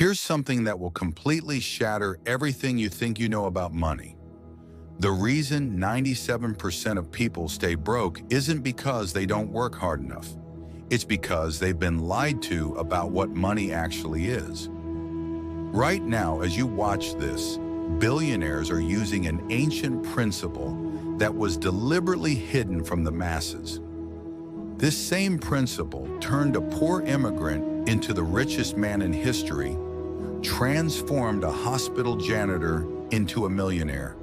Here's something that will completely shatter everything you think you know about money. The reason 97% of people stay broke isn't because they don't work hard enough. It's because they've been lied to about what money actually is. Right now, as you watch this, billionaires are using an ancient principle that was deliberately hidden from the masses. This same principle turned a poor immigrant into the richest man in history, transformed a hospital janitor into a millionaire,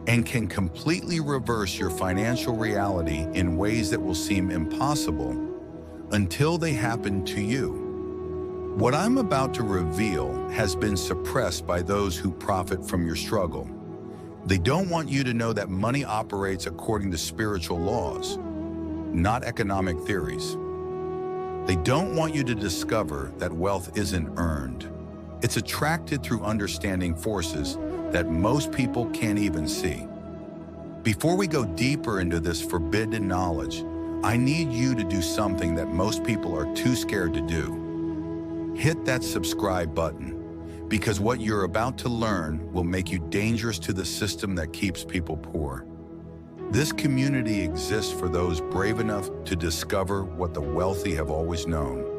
and can completely reverse your financial reality in ways that will seem impossible until they happen to you. What I'm about to reveal has been suppressed by those who profit from your struggle. They don't want you to know that money operates according to spiritual laws, not economic theories. They don't want you to discover that wealth isn't earned. It's attracted through understanding forces that most people can't even see. Before we go deeper into this forbidden knowledge, I need you to do something that most people are too scared to do. Hit that subscribe button, because what you're about to learn will make you dangerous to the system that keeps people poor. This community exists for those brave enough to discover what the wealthy have always known.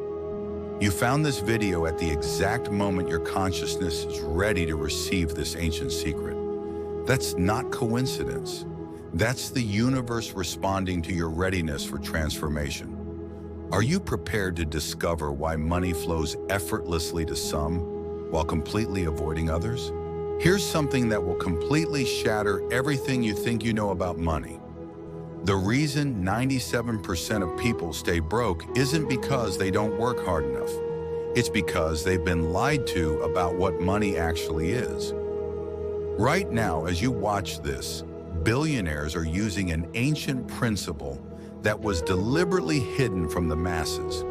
You found this video at the exact moment your consciousness is ready to receive this ancient secret. That's not coincidence. That's the universe responding to your readiness for transformation. Are you prepared to discover why money flows effortlessly to some while completely avoiding others? Here's something that will completely shatter everything you think you know about money. The reason 97% of people stay broke isn't because they don't work hard enough. It's because they've been lied to about what money actually is. Right now, as you watch this, billionaires are using an ancient principle that was deliberately hidden from the masses.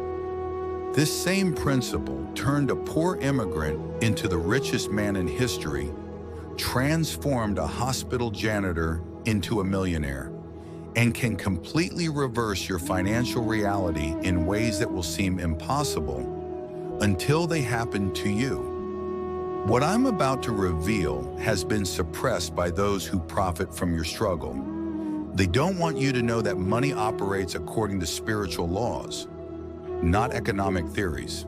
This same principle turned a poor immigrant into the richest man in history, transformed a hospital janitor into a millionaire, and can completely reverse your financial reality in ways that will seem impossible until they happen to you. What I'm about to reveal has been suppressed by those who profit from your struggle. They don't want you to know that money operates according to spiritual laws, not economic theories.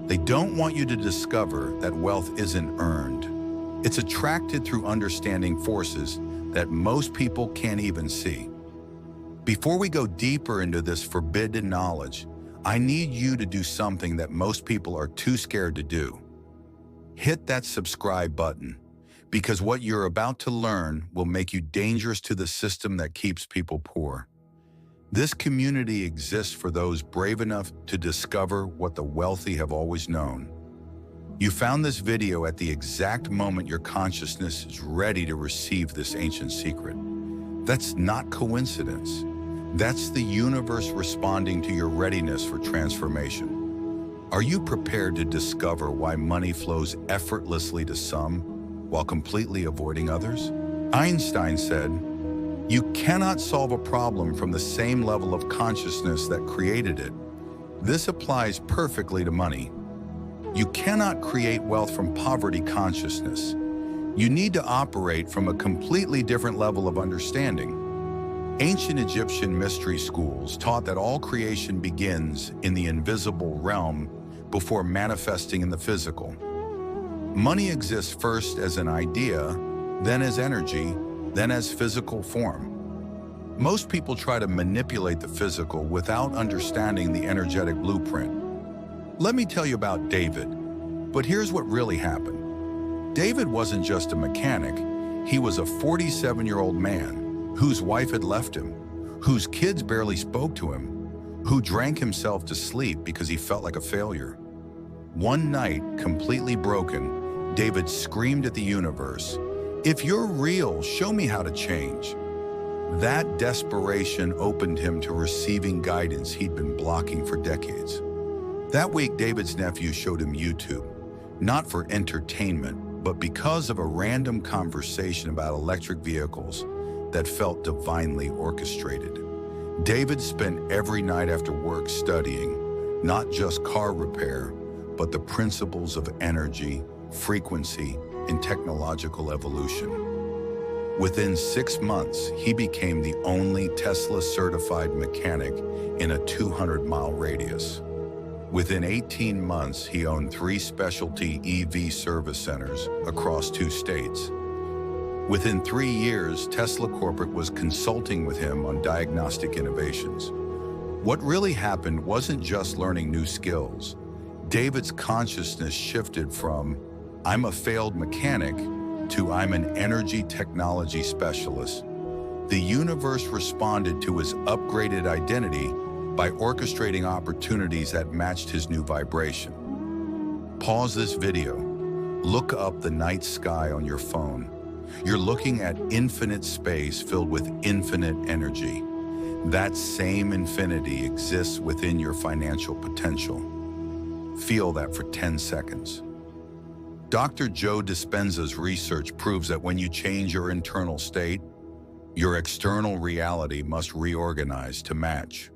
They don't want you to discover that wealth isn't earned. It's attracted through understanding forces that most people can't even see. Before we go deeper into this forbidden knowledge, I need you to do something that most people are too scared to do. Hit that subscribe button, because what you're about to learn will make you dangerous to the system that keeps people poor. This community exists for those brave enough to discover what the wealthy have always known. You found this video at the exact moment your consciousness is ready to receive this ancient secret. That's not coincidence. That's the universe responding to your readiness for transformation. Are you prepared to discover why money flows effortlessly to some while completely avoiding others? Einstein said, "You cannot solve a problem from the same level of consciousness that created it." This applies perfectly to money. You cannot create wealth from poverty consciousness. You need to operate from a completely different level of understanding. Ancient Egyptian mystery schools taught that all creation begins in the invisible realm before manifesting in the physical. Money exists first as an idea, then as energy, then as physical form. Most people try to manipulate the physical without understanding the energetic blueprint. Let me tell you about David, but here's what really happened. David wasn't just a mechanic, he was a 47-year-old man whose wife had left him, whose kids barely spoke to him, who drank himself to sleep because he felt like a failure. One night, completely broken, David screamed at the universe, "If you're real, show me how to change." That desperation opened him to receiving guidance he'd been blocking for decades. That week, David's nephew showed him YouTube, not for entertainment, but because of a random conversation about electric vehicles that felt divinely orchestrated. David spent every night after work studying, not just car repair, but the principles of energy, frequency, and technological evolution. Within 6 months, he became the only Tesla-certified mechanic in a 200-mile radius. Within 18 months, he owned 3 specialty EV service centers across 2 states. Within 3 years, Tesla Corporate was consulting with him on diagnostic innovations. What really happened wasn't just learning new skills. David's consciousness shifted from, "I'm a failed mechanic," to "I'm an energy technology specialist." The universe responded to his upgraded identity by orchestrating opportunities that matched his new vibration. Pause this video. Look up the night sky on your phone. You're looking at infinite space filled with infinite energy. That same infinity exists within your financial potential. Feel that for 10 seconds. Dr. Joe Dispenza's research proves that when you change your internal state, your external reality must reorganize to match.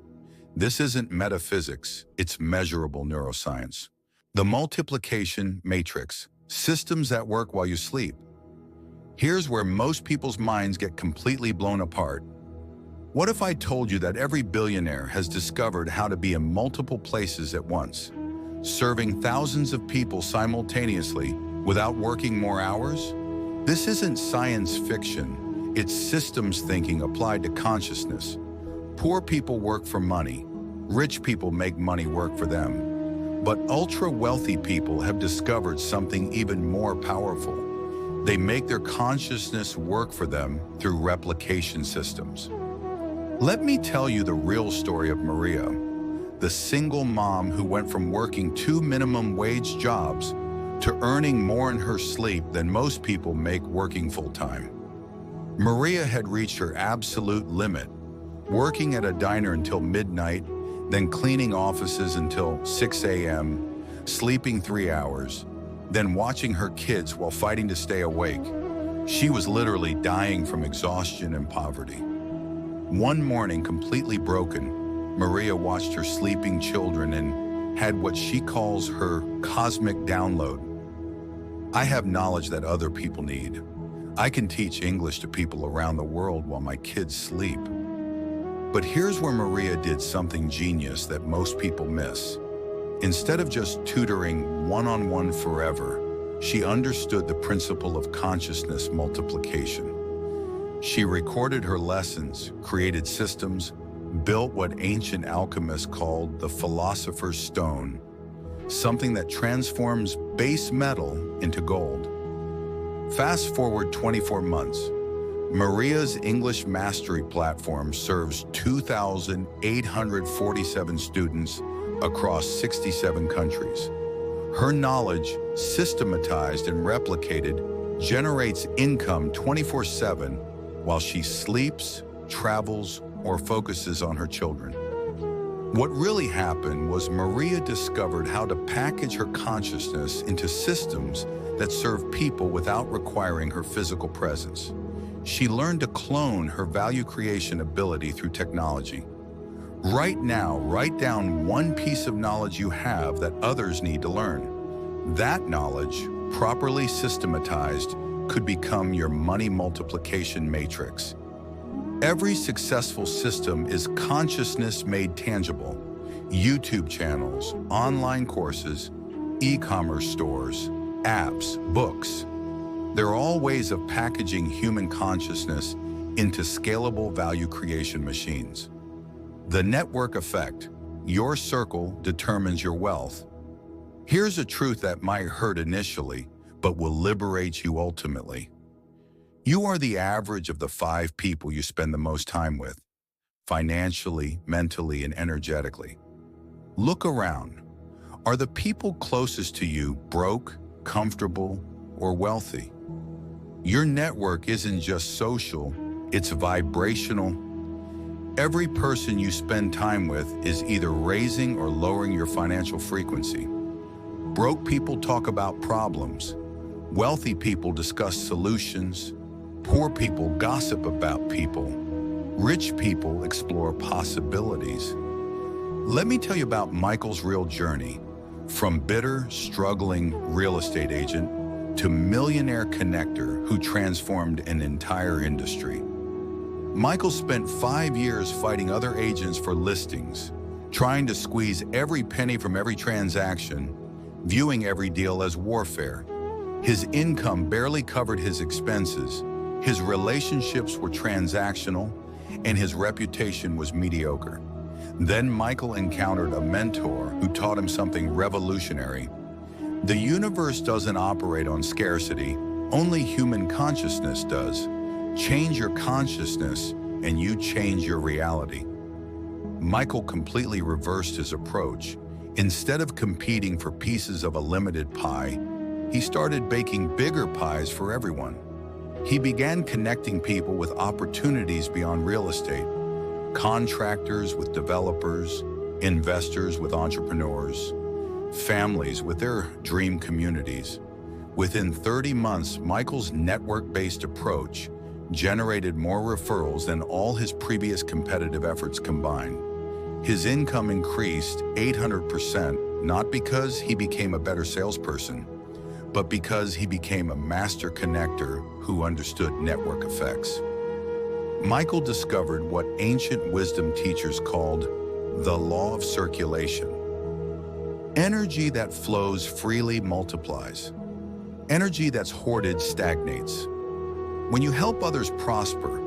This isn't metaphysics, it's measurable neuroscience. The multiplication matrix, systems that work while you sleep. Here's where most people's minds get completely blown apart. What if I told you that every billionaire has discovered how to be in multiple places at once, serving thousands of people simultaneously without working more hours? This isn't science fiction, it's systems thinking applied to consciousness. Poor people work for money, rich people make money work for them. But ultra-wealthy people have discovered something even more powerful. They make their consciousness work for them through replication systems. Let me tell you the real story of Maria, the single mom who went from working 2 minimum wage jobs to earning more in her sleep than most people make working full-time. Maria had reached her absolute limit, working at a diner until midnight, then cleaning offices until 6 a.m., sleeping 3 hours, then watching her kids while fighting to stay awake. She was literally dying from exhaustion and poverty. One morning, completely broken, Maria watched her sleeping children and had what she calls her cosmic download. I have knowledge that other people need. I can teach English to people around the world while my kids sleep. But here's where Maria did something genius that most people miss. Instead of just tutoring one-on-one forever, she understood the principle of consciousness multiplication. She recorded her lessons, created systems, built what ancient alchemists called the philosopher's stone, something that transforms base metal into gold. Fast forward 24 months, Maria's English mastery platform serves 2,847 students across 67 countries. Her knowledge, systematized and replicated, generates income 24/7 while she sleeps, travels, or focuses on her children. What really happened was Maria discovered how to package her consciousness into systems that serve people without requiring her physical presence. She learned to clone her value creation ability through technology. Right now, write down one piece of knowledge you have that others need to learn. That knowledge, properly systematized, could become your money multiplication matrix. Every successful system is consciousness made tangible. YouTube channels, online courses, e-commerce stores, apps, books. They're all ways of packaging human consciousness into scalable value creation machines. The network effect. Your circle determines your wealth. Here's a truth that might hurt initially, but will liberate you ultimately. You are the average of the 5 people you spend the most time with, financially, mentally, and energetically. Look around. Are the people closest to you broke, comfortable, or wealthy? Your network isn't just social, it's vibrational. Every person you spend time with is either raising or lowering your financial frequency. Broke people talk about problems. Wealthy people discuss solutions. Poor people gossip about people. Rich people explore possibilities. Let me tell you about Michael's real journey. From bitter, struggling real estate agent to millionaire connector who transformed an entire industry. Michael spent 5 years fighting other agents for listings, trying to squeeze every penny from every transaction, viewing every deal as warfare. His income barely covered his expenses, his relationships were transactional, and his reputation was mediocre. Then Michael encountered a mentor who taught him something revolutionary. The universe doesn't operate on scarcity, only human consciousness does. Change your consciousness and you change your reality. Michael completely reversed his approach. Instead of competing for pieces of a limited pie, he started baking bigger pies for everyone. He began connecting people with opportunities beyond real estate, contractors with developers, investors with entrepreneurs, families with their dream communities. Within 30 months, Michael's network-based approach generated more referrals than all his previous competitive efforts combined. His income increased 800%, not because he became a better salesperson, but because he became a master connector who understood network effects. Michael discovered what ancient wisdom teachers called the law of circulation. Energy that flows freely multiplies. Energy that's hoarded stagnates. When you help others prosper,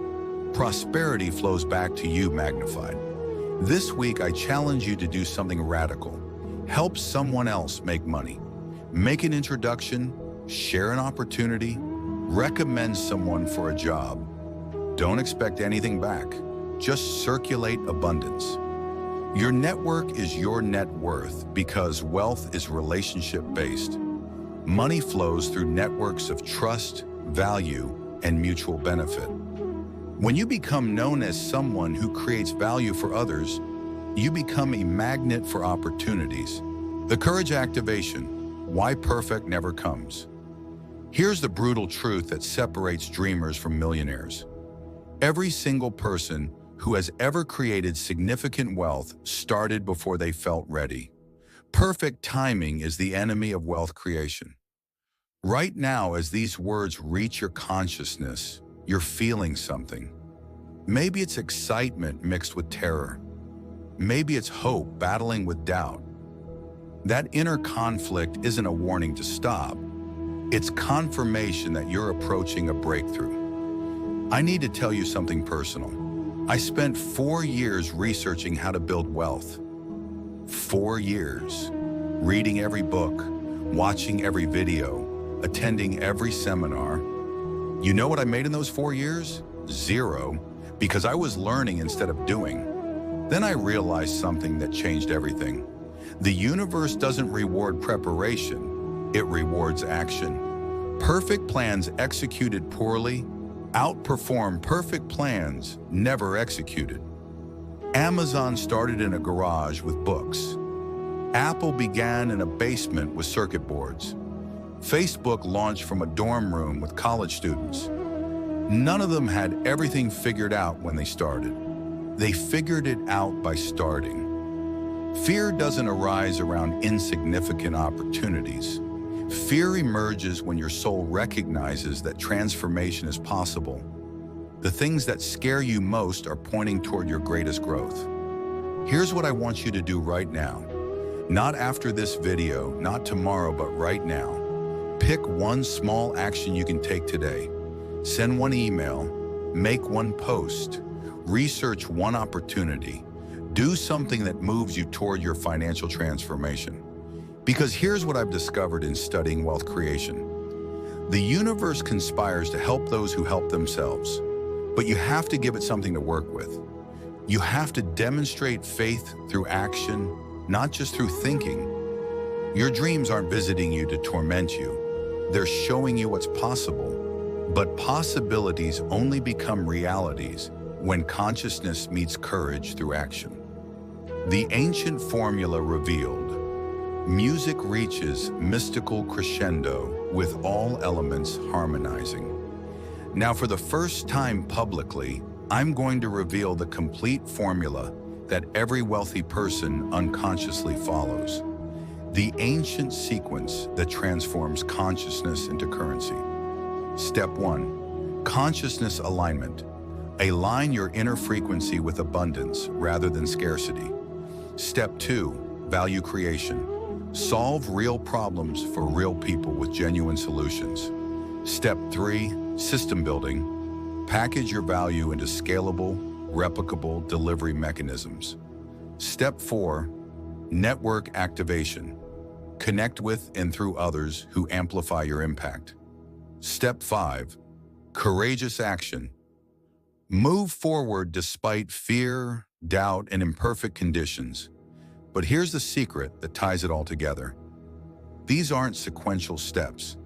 prosperity flows back to you magnified. This week, I challenge you to do something radical. Help someone else make money. Make an introduction, share an opportunity, recommend someone for a job. Don't expect anything back. Just circulate abundance. Your network is your net worth because wealth is relationship-based. Money flows through networks of trust, value, and mutual benefit. When you become known as someone who creates value for others, you become a magnet for opportunities. The courage activation, why perfect never comes. Here's the brutal truth that separates dreamers from millionaires. Every single person who has ever created significant wealth started before they felt ready. Perfect timing is the enemy of wealth creation. Right now, as these words reach your consciousness, you're feeling something. Maybe it's excitement mixed with terror. Maybe it's hope battling with doubt. That inner conflict isn't a warning to stop. It's confirmation that you're approaching a breakthrough. I need to tell you something personal. I spent 4 years researching how to build wealth. 4 years. Reading every book, watching every video, attending every seminar. You know what I made in those 4 years? 0, because I was learning instead of doing. Then I realized something that changed everything. The universe doesn't reward preparation, it rewards action. Perfect plans executed poorly outperform perfect plans never executed. Amazon started in a garage with books. Apple began in a basement with circuit boards. Facebook launched from a dorm room with college students. None of them had everything figured out when they started. They figured it out by starting. Fear doesn't arise around insignificant opportunities. Fear emerges when your soul recognizes that transformation is possible. The things that scare you most are pointing toward your greatest growth. Here's what I want you to do right now. Not after this video, not tomorrow, but right now. Pick one small action you can take today. Send one email, make one post, research one opportunity. Do something that moves you toward your financial transformation. Because here's what I've discovered in studying wealth creation. The universe conspires to help those who help themselves, but you have to give it something to work with. You have to demonstrate faith through action, not just through thinking. Your dreams aren't visiting you to torment you. They're showing you what's possible. But possibilities only become realities when consciousness meets courage through action. The ancient formula revealed: music reaches mystical crescendo with all elements harmonizing. Now, for the first time publicly, I'm going to reveal the complete formula that every wealthy person unconsciously follows. The ancient sequence that transforms consciousness into currency. Step 1. Consciousness alignment. Align your inner frequency with abundance rather than scarcity. Step 2. Value creation. Solve real problems for real people with genuine solutions. Step 3. System building. Package your value into scalable, replicable delivery mechanisms. Step 4. Network activation. Connect with and through others who amplify your impact. Step 5. Courageous action. Move forward despite fear, doubt, and imperfect conditions. But here's the secret that ties it all together. These aren't sequential steps.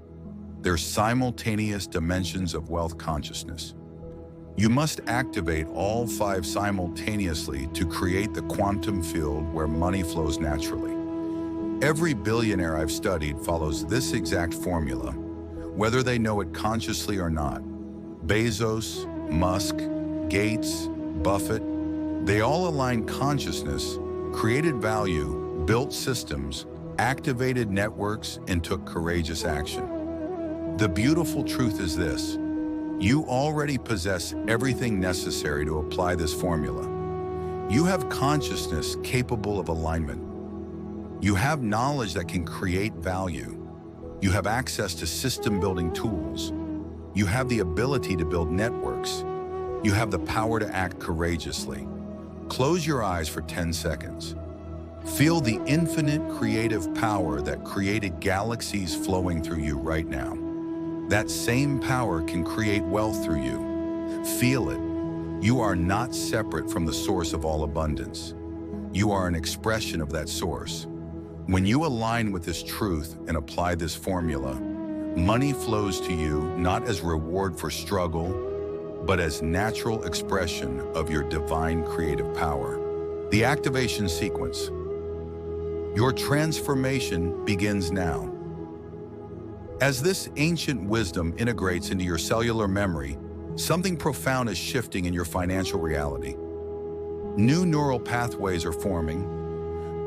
They're simultaneous dimensions of wealth consciousness. You must activate all 5 simultaneously to create the quantum field where money flows naturally. Every billionaire I've studied follows this exact formula, whether they know it consciously or not. Bezos, Musk, Gates, Buffett, they all aligned consciousness, created value, built systems, activated networks, and took courageous action. The beautiful truth is this: you already possess everything necessary to apply this formula. You have consciousness capable of alignment. You have knowledge that can create value. You have access to system-building tools. You have the ability to build networks. You have the power to act courageously. Close your eyes for 10 seconds. Feel the infinite creative power that created galaxies flowing through you right now. That same power can create wealth through you. Feel it. You are not separate from the source of all abundance. You are an expression of that source. When you align with this truth and apply this formula, money flows to you not as reward for struggle, but as natural expression of your divine creative power. The activation sequence. Your transformation begins now. As this ancient wisdom integrates into your cellular memory, something profound is shifting in your financial reality. New neural pathways are forming.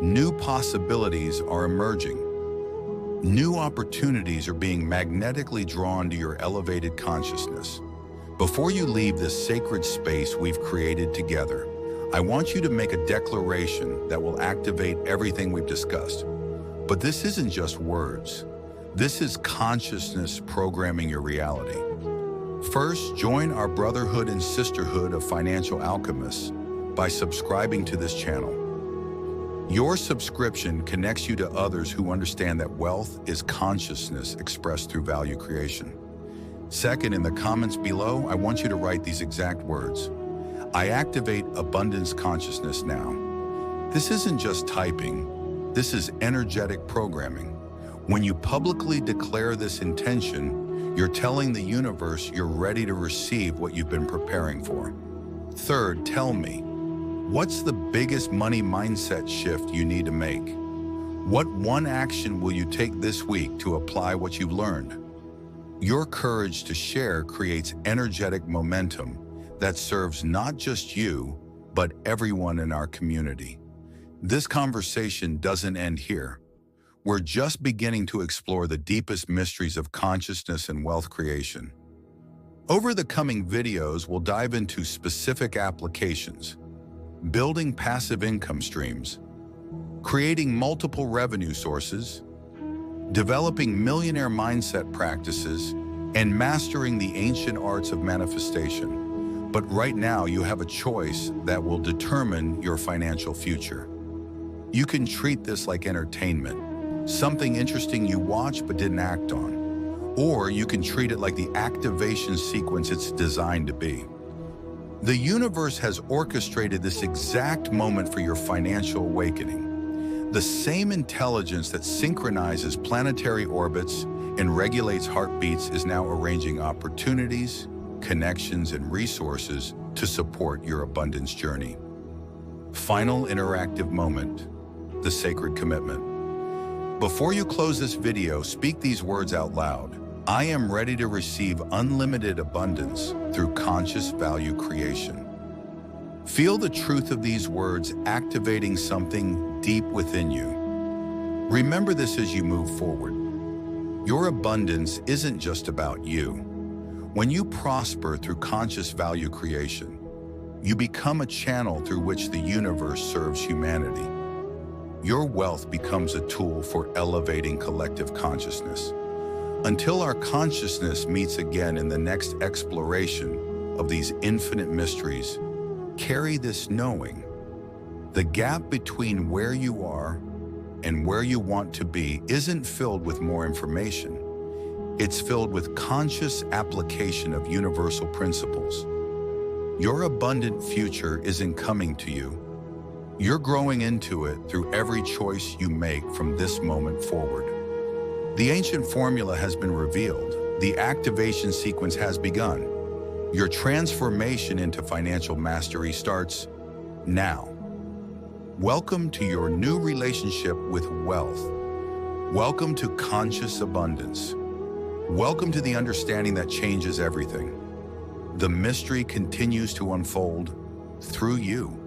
New possibilities are emerging. New opportunities are being magnetically drawn to your elevated consciousness. Before you leave this sacred space we've created together, I want you to make a declaration that will activate everything we've discussed. But this isn't just words. This is consciousness programming your reality. First, join our brotherhood and sisterhood of financial alchemists by subscribing to this channel. Your subscription connects you to others who understand that wealth is consciousness expressed through value creation. Second, in the comments below, I want you to write these exact words. I activate abundance consciousness now. This isn't just typing. This is energetic programming. When you publicly declare this intention, you're telling the universe you're ready to receive what you've been preparing for. Third, tell me, what's the biggest money mindset shift you need to make? What one action will you take this week to apply what you've learned? Your courage to share creates energetic momentum that serves not just you, but everyone in our community. This conversation doesn't end here. We're just beginning to explore the deepest mysteries of consciousness and wealth creation. Over the coming videos, we'll dive into specific applications, building passive income streams, creating multiple revenue sources, developing millionaire mindset practices, and mastering the ancient arts of manifestation. But right now, you have a choice that will determine your financial future. You can treat this like entertainment, something interesting you watched but didn't act on. Or you can treat it like the activation sequence it's designed to be. The universe has orchestrated this exact moment for your financial awakening. The same intelligence that synchronizes planetary orbits and regulates heartbeats is now arranging opportunities, connections, and resources to support your abundance journey. Final interactive moment, the sacred commitment. Before you close this video, speak these words out loud. I am ready to receive unlimited abundance through conscious value creation. Feel the truth of these words activating something deep within you. Remember this as you move forward. Your abundance isn't just about you. When you prosper through conscious value creation, you become a channel through which the universe serves humanity. Your wealth becomes a tool for elevating collective consciousness. Until our consciousness meets again in the next exploration of these infinite mysteries, carry this knowing: the gap between where you are and where you want to be isn't filled with more information. It's filled with conscious application of universal principles. Your abundant future isn't coming to you. You're growing into it through every choice you make from this moment forward. The ancient formula has been revealed. The activation sequence has begun. Your transformation into financial mastery starts now. Welcome to your new relationship with wealth. Welcome to conscious abundance. Welcome to the understanding that changes everything. The mystery continues to unfold through you.